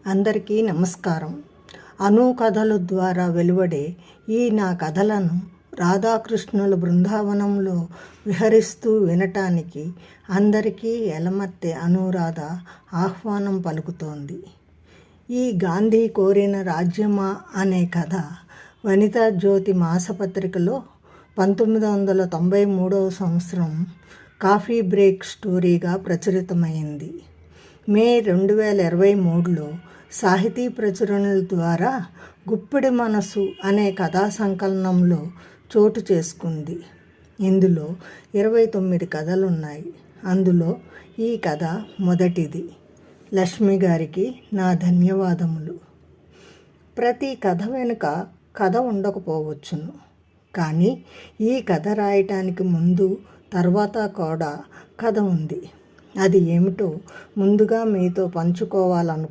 అందరికీ నమస్కారం. అను కథల ద్వారా వెలువడే ఈ నా కథలను రాధాకృష్ణుల బృందావనంలో విహరిస్తూ వినటానికి అందరికీ ఎలమర్తి అనురాధ ఆహ్వానం పలుకుతోంది. ఈ గాంధీ కోరిన రాజ్యమా అనే కథ వనితా జ్యోతి మాసపత్రికలో 1993 కాఫీ బ్రేక్ స్టోరీగా ప్రచురితమైంది. మే 2023లో సాహితీ ప్రచురణల ద్వారా గుప్పెడి మనసు అనే కథా సంకలనంలో చోటు చేసుకుంది. ఇందులో 29 కథలున్నాయి. అందులో ఈ కథ మొదటిది. లక్ష్మి గారికి నా ధన్యవాదములు. ప్రతి కథ వెనుక కథ ఉండకపోవచ్చును, కానీ ఈ కథ రాయటానికి ముందు తర్వాత కూడా కథ ఉంది. అది ఏమిటో ముందుగా మీతో పంచుకోవాలనుకుంటున్నాను.